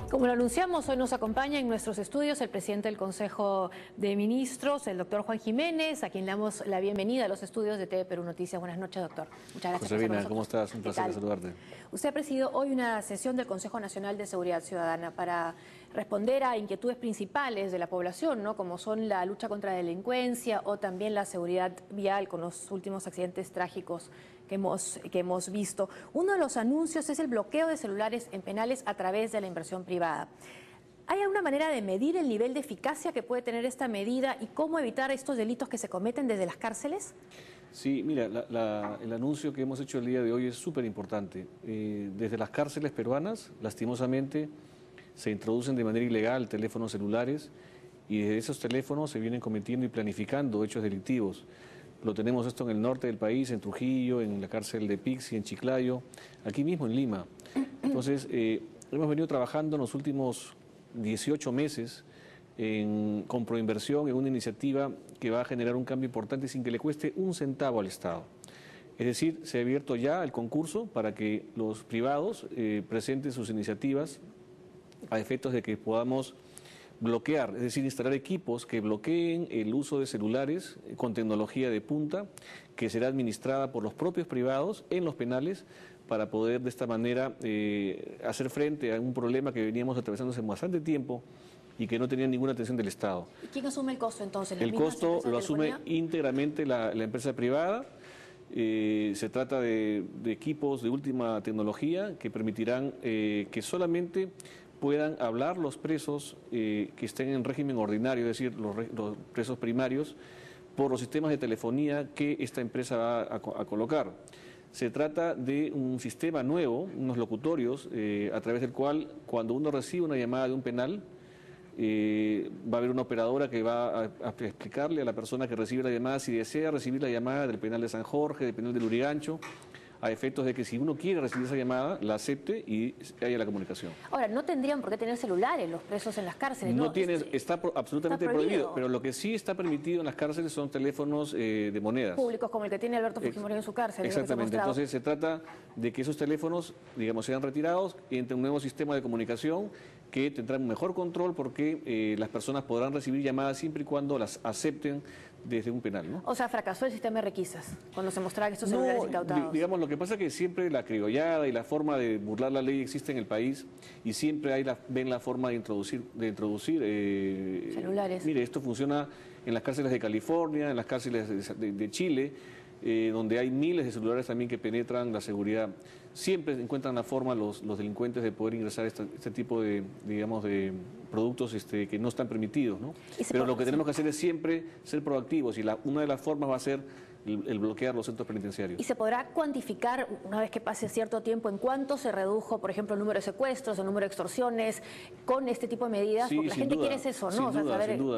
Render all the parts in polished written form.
Como lo anunciamos, hoy nos acompaña en nuestros estudios el presidente del Consejo de Ministros, el doctor Juan Jiménez, a quien le damos la bienvenida a los estudios de TV Perú Noticias. Buenas noches, doctor. Muchas gracias por estar con nosotros. ¿Cómo estás? Un placer saludarte. Usted ha presidido hoy una sesión del Consejo Nacional de Seguridad Ciudadana para responder a inquietudes principales de la población, ¿no? Como son la lucha contra la delincuencia o también la seguridad vial con los últimos accidentes trágicos que hemos visto. Uno de los anuncios es el bloqueo de celulares en penales a través de la inversión privada. ¿Hay alguna manera de medir el nivel de eficacia que puede tener esta medida y cómo evitar estos delitos que se cometen desde las cárceles? Sí, mira, el anuncio que hemos hecho el día de hoy es súper importante. Desde las cárceles peruanas, lastimosamente, se introducen de manera ilegal teléfonos celulares y desde esos teléfonos se vienen cometiendo y planificando hechos delictivos. Lo tenemos esto en el norte del país, en Trujillo, en la cárcel de Pixi, en Chiclayo, aquí mismo en Lima. Entonces, hemos venido trabajando en los últimos 18 meses con Proinversión en una iniciativa que va a generar un cambio importante sin que le cueste un centavo al Estado. Es decir, se ha abierto ya el concurso para que los privados presenten sus iniciativas a efectos de que podamos bloquear, es decir, instalar equipos que bloqueen el uso de celulares con tecnología de punta que será administrada por los propios privados en los penales para poder de esta manera hacer frente a un problema que veníamos atravesando hace bastante tiempo y que no tenía ninguna atención del Estado. ¿Y quién asume el costo entonces? El costo lo asume íntegramente la empresa privada. Se trata de equipos de última tecnología que permitirán que solamente puedan hablar los presos que estén en régimen ordinario, es decir, los presos primarios, por los sistemas de telefonía que esta empresa va a colocar. Se trata de un sistema nuevo, unos locutorios, a través del cual cuando uno recibe una llamada de un penal, va a haber una operadora que va a explicarle a la persona que recibe la llamada si desea recibir la llamada del penal de San Jorge, del penal de Lurigancho, a efectos de que si uno quiere recibir esa llamada, la acepte y haya la comunicación. Ahora, no tendrían por qué tener celulares los presos en las cárceles, ¿no? Está absolutamente prohibido, pero lo que sí está permitido en las cárceles son teléfonos de monedas. Públicos, como el que tiene Alberto Fujimori en su cárcel. Exactamente, entonces se trata de que esos teléfonos, digamos, sean retirados y entre un nuevo sistema de comunicación que tendrá un mejor control porque las personas podrán recibir llamadas siempre y cuando las acepten desde un penal, ¿no? O sea, fracasó el sistema de requisas cuando se mostraba que estos celulares incautados. Digamos, lo que pasa es que siempre la criollada y la forma de burlar la ley existe en el país y siempre ven la forma de introducir celulares. Mire, esto funciona en las cárceles de California, en las cárceles de Chile, donde hay miles de celulares también que penetran la seguridad. Siempre encuentran la forma los delincuentes de poder ingresar este tipo de, digamos, de productos que no están permitidos, ¿no? Pero lo que tenemos que hacer es siempre ser proactivos y una de las formas va a ser el bloquear los centros penitenciarios. ¿Y se podrá cuantificar, una vez que pase cierto tiempo, en cuánto se redujo, por ejemplo, el número de secuestros, el número de extorsiones, con este tipo de medidas? Sí, porque la gente quiere eso, ¿no?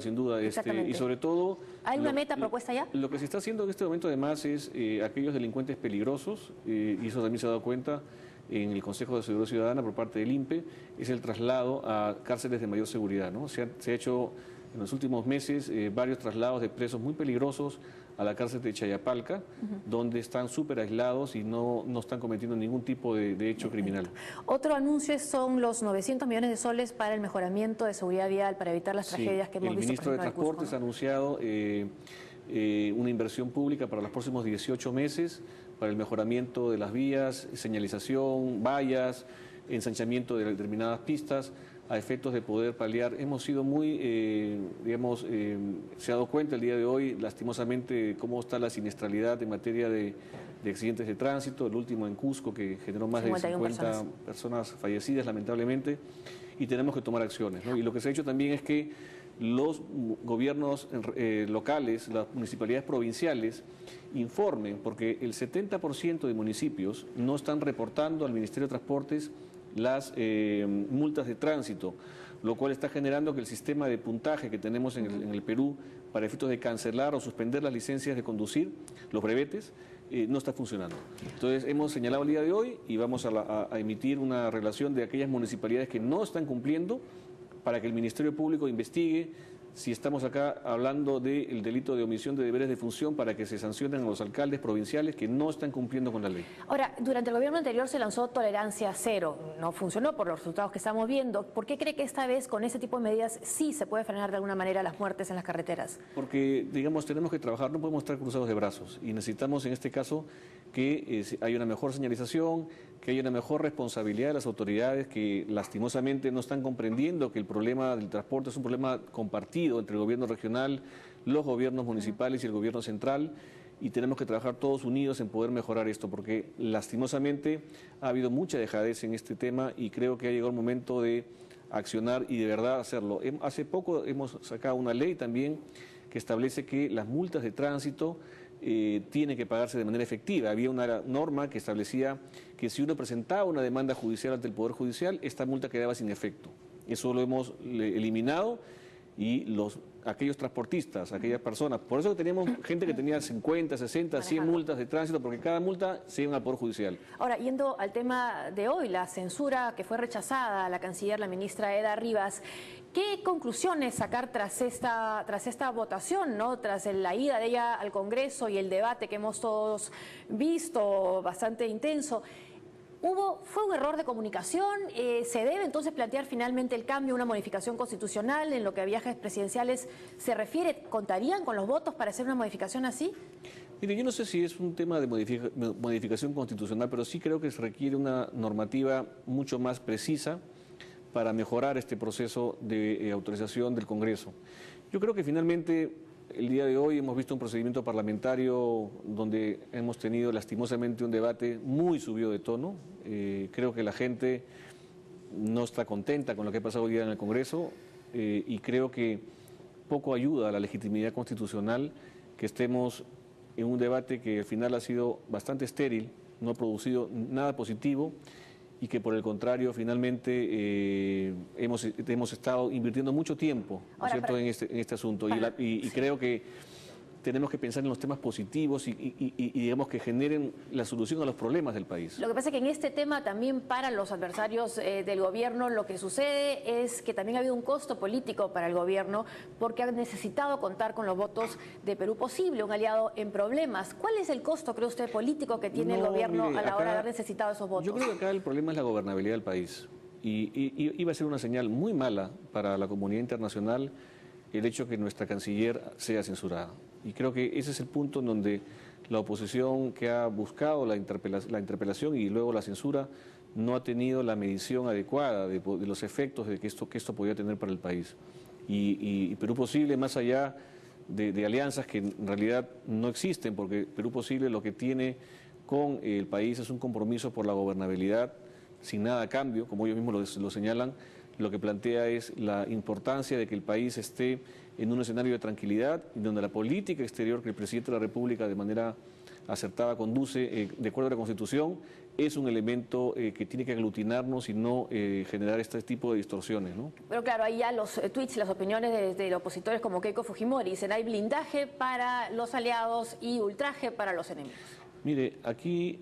Sin duda. Y sobre todo... ¿Hay una meta propuesta ya? Lo que se está haciendo en este momento, además, es aquellos delincuentes peligrosos, y eso también se ha dado cuenta en el Consejo de Seguridad Ciudadana por parte del INPE, es el traslado a cárceles de mayor seguridad, ¿no? Se ha hecho en los últimos meses varios traslados de presos muy peligrosos a la cárcel de Chayapalca, donde están súper aislados y no están cometiendo ningún tipo de hecho criminal. Otro anuncio son los 900 millones de soles para el mejoramiento de seguridad vial, para evitar las tragedias que hemos visto. El ministro de Transportes ha anunciado una inversión pública para los próximos 18 meses para el mejoramiento de las vías, señalización, vallas, ensanchamiento de determinadas pistas, a efectos de poder paliar. Hemos sido muy, se ha dado cuenta el día de hoy, lastimosamente, cómo está la siniestralidad en materia de accidentes de tránsito, el último en Cusco, que generó más de 50 personas fallecidas, lamentablemente, y tenemos que tomar acciones, ¿no? Y lo que se ha hecho también es que los gobiernos locales, las municipalidades provinciales, informen, porque el 70% de municipios no están reportando al Ministerio de Transportes las multas de tránsito, lo cual está generando que el sistema de puntaje que tenemos en el Perú para efectos de cancelar o suspender las licencias de conducir, los brevetes, no está funcionando. Entonces hemos señalado el día de hoy y vamos a emitir una relación de aquellas municipalidades que no están cumpliendo para que el Ministerio Público investigue, si estamos acá hablando del delito de omisión de deberes de función para que se sancionen a los alcaldes provinciales que no están cumpliendo con la ley. Ahora, durante el gobierno anterior se lanzó tolerancia cero, no funcionó por los resultados que estamos viendo. ¿Por qué cree que esta vez con ese tipo de medidas sí se puede frenar de alguna manera las muertes en las carreteras? Porque, digamos, tenemos que trabajar, no podemos estar cruzados de brazos y necesitamos en este caso que haya una mejor señalización, que haya una mejor responsabilidad de las autoridades que lastimosamente no están comprendiendo que el problema del transporte es un problema compartido entre el gobierno regional, los gobiernos municipales y el gobierno central, y tenemos que trabajar todos unidos en poder mejorar esto, porque lastimosamente ha habido mucha dejadez en este tema y creo que ha llegado el momento de accionar y de verdad hacerlo. Hace poco hemos sacado una ley también que establece que las multas de tránsito tienen que pagarse de manera efectiva. Había una norma que establecía que si uno presentaba una demanda judicial ante el Poder Judicial, esta multa quedaba sin efecto. Eso lo hemos eliminado y aquellos transportistas, aquellas personas, por eso teníamos gente que tenía 50, 60, 100 multas de tránsito, porque cada multa se iba al Poder Judicial. Ahora, yendo al tema de hoy, la censura que fue rechazada a la canciller, la ministra Eda Rivas, ¿qué conclusiones sacar tras esta votación, ¿no? Tras la ida de ella al Congreso y el debate que hemos todos visto, bastante intenso? ¿Fue un error de comunicación? ¿Se debe entonces plantear finalmente el cambio, una modificación constitucional en lo que a viajes presidenciales se refiere? ¿Contarían con los votos para hacer una modificación así? Mire, yo no sé si es un tema de modificación constitucional, pero sí creo que se requiere una normativa mucho más precisa para mejorar este proceso de autorización del Congreso. Yo creo que finalmente el día de hoy hemos visto un procedimiento parlamentario donde hemos tenido lastimosamente un debate muy subido de tono. Creo que la gente no está contenta con lo que ha pasado hoy día en el Congreso y creo que poco ayuda a la legitimidad constitucional que estemos en un debate que al final ha sido bastante estéril, no ha producido nada positivo y que por el contrario finalmente hemos estado invirtiendo mucho tiempo, ¿no es cierto?, en este asunto y creo que tenemos que pensar en los temas positivos y digamos que generen la solución a los problemas del país. Lo que pasa es que en este tema también para los adversarios del gobierno lo que sucede es que también ha habido un costo político para el gobierno porque han necesitado contar con los votos de Perú Posible, un aliado en problemas. ¿Cuál es el costo, cree usted, político que tiene el gobierno a la hora de haber necesitado esos votos? Yo creo que acá el problema es la gobernabilidad del país y iba a ser una señal muy mala para la comunidad internacional el hecho que nuestra canciller sea censurada. Y creo que ese es el punto en donde la oposición que ha buscado la interpelación y luego la censura no ha tenido la medición adecuada de los efectos de que esto podía tener para el país. Y Perú Posible, más allá de alianzas que en realidad no existen, porque Perú Posible lo que tiene con el país es un compromiso por la gobernabilidad, sin nada a cambio, como ellos mismos lo señalan. Lo que plantea es la importancia de que el país esté en un escenario de tranquilidad y donde la política exterior que el presidente de la República de manera acertada conduce de acuerdo a la Constitución es un elemento que tiene que aglutinarnos y no generar este tipo de distorsiones, ¿no? Pero claro, ahí ya los tweets, las opiniones de opositores como Keiko Fujimori dicen hay blindaje para los aliados y ultraje para los enemigos. Mire, aquí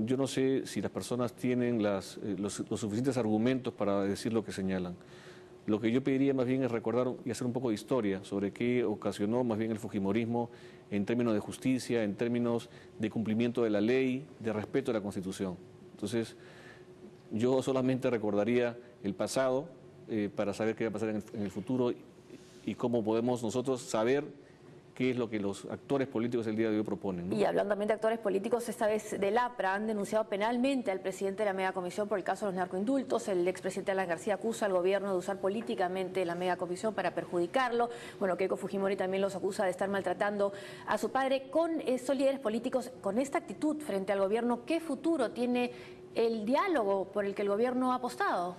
yo no sé si las personas tienen los suficientes argumentos para decir lo que señalan. Lo que yo pediría más bien es recordar y hacer un poco de historia sobre qué ocasionó más bien el fujimorismo en términos de justicia, en términos de cumplimiento de la ley, de respeto a la Constitución. Entonces, yo solamente recordaría el pasado para saber qué va a pasar en el futuro y cómo podemos nosotros saber qué es lo que los actores políticos el día de hoy proponen, ¿no? Y hablando también de actores políticos, esta vez del APRA, han denunciado penalmente al presidente de la megacomisión por el caso de los narcoindultos. El expresidente Alan García acusa al gobierno de usar políticamente la megacomisión para perjudicarlo. Bueno, Keiko Fujimori también los acusa de estar maltratando a su padre. Con estos líderes políticos, con esta actitud frente al gobierno, ¿qué futuro tiene el diálogo por el que el gobierno ha apostado?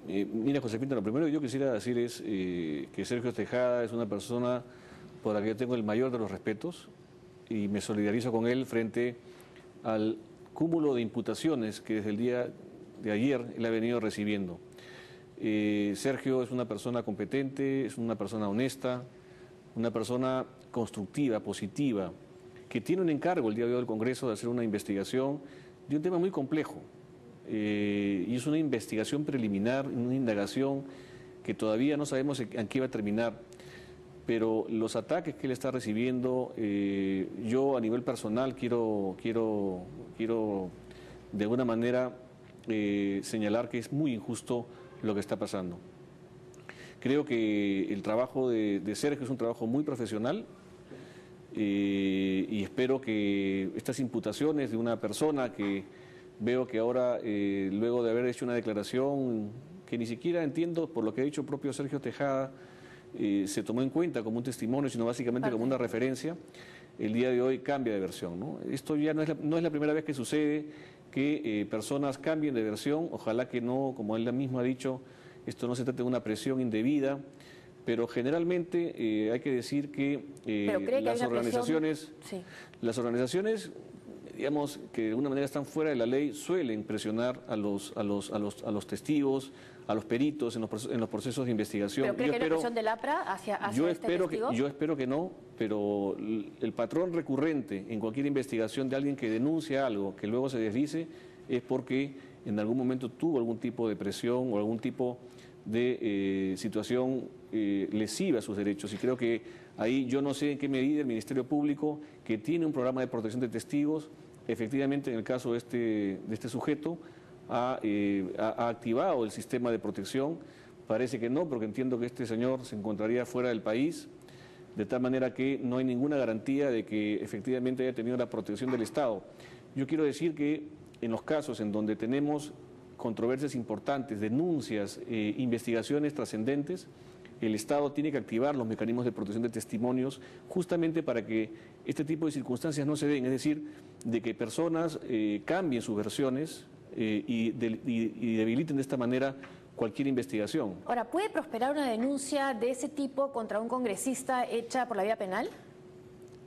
Mira, Josefina, lo primero que yo quisiera decir es que Sergio Tejada es una persona por la que yo tengo el mayor de los respetos y me solidarizo con él frente al cúmulo de imputaciones que desde el día de ayer él ha venido recibiendo. Sergio es una persona competente, es una persona honesta, una persona constructiva, positiva, que tiene un encargo el día de hoy del Congreso de hacer una investigación de un tema muy complejo. Y es una investigación preliminar, una indagación que todavía no sabemos en qué va a terminar, pero los ataques que él está recibiendo, yo a nivel personal quiero de alguna manera señalar que es muy injusto lo que está pasando. Creo que el trabajo de Sergio es un trabajo muy profesional y espero que estas imputaciones de una persona que veo que ahora, luego de haber hecho una declaración que ni siquiera entiendo, por lo que ha dicho el propio Sergio Tejada, se tomó en cuenta como un testimonio, sino básicamente como una referencia, el día de hoy cambia de versión, ¿no? Esto ya no es la primera vez que sucede que personas cambien de versión, ojalá que no, como él mismo ha dicho, esto no se trata de una presión indebida, pero generalmente hay que decir que las organizaciones, digamos, que de alguna manera están fuera de la ley, suelen presionar a los testigos, a los peritos en los procesos de investigación. ¿Pero cree que hay una presión del APRA hacia este testigo? Yo espero que no, pero el patrón recurrente en cualquier investigación de alguien que denuncia algo que luego se desdice es porque en algún momento tuvo algún tipo de presión o algún tipo de situación lesiva a sus derechos. Y creo que ahí yo no sé en qué medida el Ministerio Público, que tiene un programa de protección de testigos, efectivamente en el caso de este sujeto, ha activado el sistema de protección. Parece que no, porque entiendo que este señor se encontraría fuera del país, de tal manera que no hay ninguna garantía de que efectivamente haya tenido la protección del Estado. Yo quiero decir que en los casos en donde tenemos controversias importantes, denuncias, investigaciones trascendentes, el Estado tiene que activar los mecanismos de protección de testimonios justamente para que este tipo de circunstancias no se den, es decir, de que personas cambien sus versiones y debiliten de esta manera cualquier investigación. Ahora, ¿puede prosperar una denuncia de ese tipo contra un congresista hecha por la vía penal?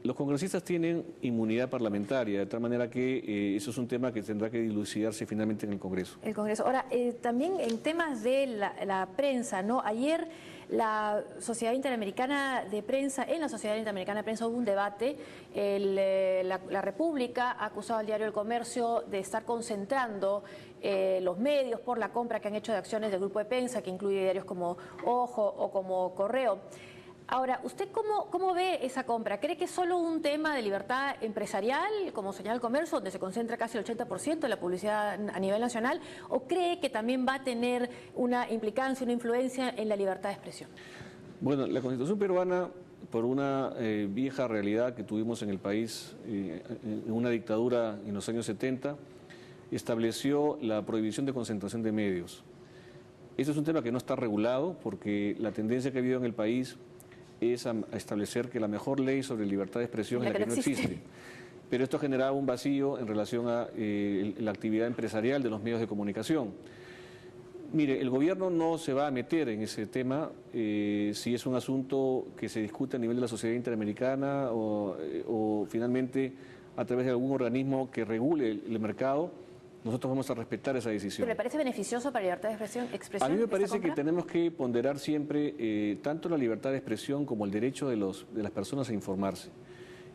Los congresistas tienen inmunidad parlamentaria, de tal manera que eso es un tema que tendrá que dilucidarse finalmente en el Congreso. El Congreso. Ahora, también en temas de la prensa, ¿no? Ayer la Sociedad Interamericana de Prensa, en la Sociedad Interamericana de Prensa hubo un debate. La República ha acusado al diario El Comercio de estar concentrando los medios por la compra que han hecho de acciones del grupo de prensa, que incluye diarios como Ojo o como Correo. Ahora, ¿usted cómo ve esa compra? ¿Cree que es solo un tema de libertad empresarial, como señala El Comercio, donde se concentra casi el 80% de la publicidad a nivel nacional? ¿O cree que también va a tener una implicancia, una influencia en la libertad de expresión? Bueno, la Constitución peruana, por una vieja realidad que tuvimos en el país, en una dictadura en los años 70, estableció la prohibición de concentración de medios. Este es un tema que no está regulado porque la tendencia que ha habido en el país es a establecer que la mejor ley sobre libertad de expresión es la que no existe. Pero esto generaba un vacío en relación a la actividad empresarial de los medios de comunicación. Mire, el gobierno no se va a meter en ese tema si es un asunto que se discute a nivel de la Sociedad Interamericana o finalmente a través de algún organismo que regule el mercado. Nosotros vamos a respetar esa decisión. ¿Pero le parece beneficioso para la libertad de expresión? A mí me parece que tenemos que ponderar siempre tanto la libertad de expresión como el derecho de las personas a informarse.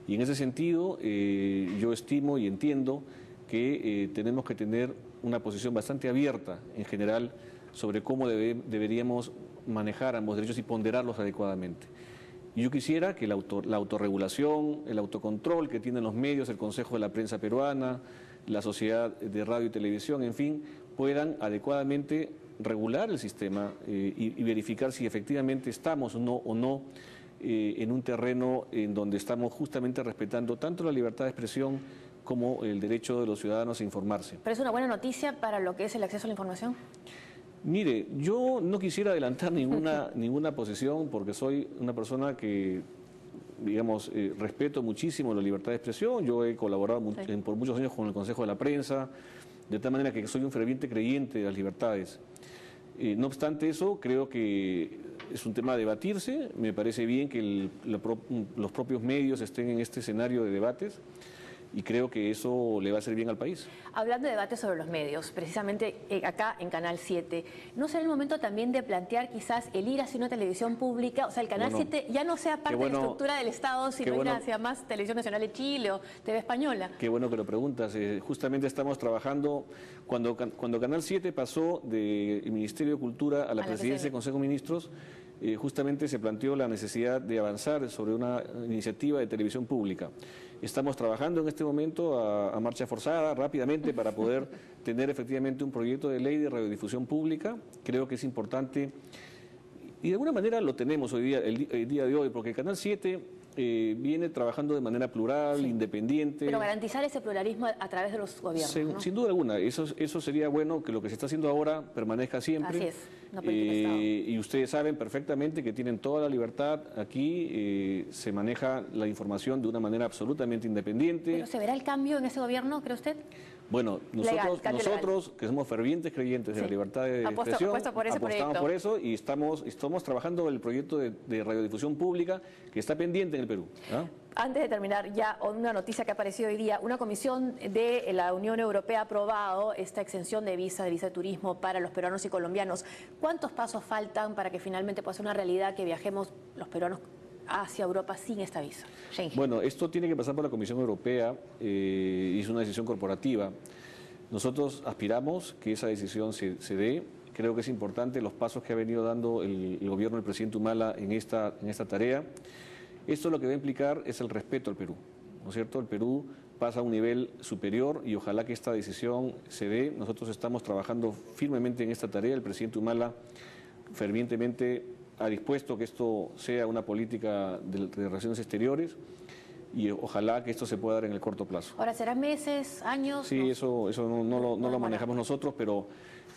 Y en ese sentido, yo estimo y entiendo que tenemos que tener una posición bastante abierta en general sobre cómo deberíamos manejar ambos derechos y ponderarlos adecuadamente. Y yo quisiera que la autorregulación, el autocontrol que tienen los medios, el Consejo de la Prensa Peruana, la Sociedad de Radio y Televisión, en fin, puedan adecuadamente regular el sistema y verificar si efectivamente estamos o no en un terreno en donde estamos justamente respetando tanto la libertad de expresión como el derecho de los ciudadanos a informarse. ¿Pero es una buena noticia para lo que es el acceso a la información? Mire, yo no quisiera adelantar ninguna posición porque soy una persona que, digamos, respeto muchísimo la libertad de expresión. Yo he colaborado por muchos años con el Consejo de la Prensa, de tal manera que soy un ferviente creyente de las libertades. No obstante eso, creo que es un tema a debatirse. Me parece bien que los propios medios estén en este escenario de debates. y creo que eso le va a hacer bien al país. Hablando de debate sobre los medios, precisamente acá en Canal 7, ¿no será el momento también de plantear quizás el ir hacia una televisión pública? O sea, el Canal 7 ya no sea parte de la estructura del Estado, sino ir hacia más Televisión Nacional de Chile o TV Española. Qué bueno que lo preguntas. Justamente estamos trabajando, cuando Canal 7 pasó del Ministerio de Cultura a la Presidencia del Consejo de Ministros, justamente se planteó la necesidad de avanzar sobre una iniciativa de televisión pública. Estamos trabajando en este momento a marcha forzada, rápidamente, para poder tener efectivamente un proyecto de ley de radiodifusión pública. Creo que es importante, y de alguna manera lo tenemos hoy día, el día de hoy, porque Canal 7 viene trabajando de manera plural, independiente. Pero garantizar ese pluralismo a través de los gobiernos, ¿no? Sin duda alguna, eso sería bueno, que lo que se está haciendo ahora permanezca siempre. Así es, una política de Estado. Y ustedes saben perfectamente que tienen toda la libertad aquí, se maneja la información de una manera absolutamente independiente. ¿Pero se verá el cambio en ese gobierno, cree usted? Bueno, nosotros que somos fervientes creyentes de la libertad de expresión, apostamos por eso y estamos trabajando en el proyecto de radiodifusión pública que está pendiente en el Perú. Antes de terminar, ya una noticia que ha aparecido hoy día, una comisión de la Unión Europea ha aprobado esta exención de visa de turismo para los peruanos y colombianos. ¿Cuántos pasos faltan para que finalmente pueda ser una realidad que viajemos los peruanos hacia Europa sin esta visa? Bueno, esto tiene que pasar por la Comisión Europea, es una decisión corporativa. Nosotros aspiramos que esa decisión se dé. Creo que es importante los pasos que ha venido dando el gobierno del presidente Humala en esta tarea. Esto lo que va a implicar es el respeto al Perú, ¿no es cierto? El Perú pasa a un nivel superior y ojalá que esta decisión se dé. Nosotros estamos trabajando firmemente en esta tarea. El presidente Humala fervientemente ha dispuesto que esto sea una política de relaciones exteriores y ojalá que esto se pueda dar en el corto plazo. Ahora, ¿serán meses, años? Sí, eso no lo manejamos nosotros, pero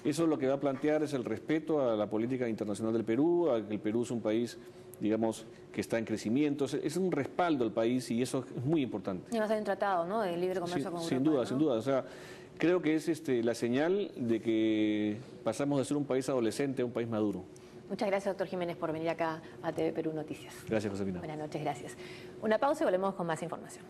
eso lo que va a plantear es el respeto a la política internacional del Perú, a que el Perú es un país, digamos, que está en crecimiento, es un respaldo al país y eso es muy importante. Y va a ser un tratado, ¿no?, de libre comercio con Europa. Sin duda, ¿no? Sin duda. O sea, creo que es la señal de que pasamos de ser un país adolescente a un país maduro. Muchas gracias, doctor Jiménez, por venir acá a TV Perú Noticias. Gracias, Josefina. Buenas noches, gracias. Una pausa y volvemos con más información.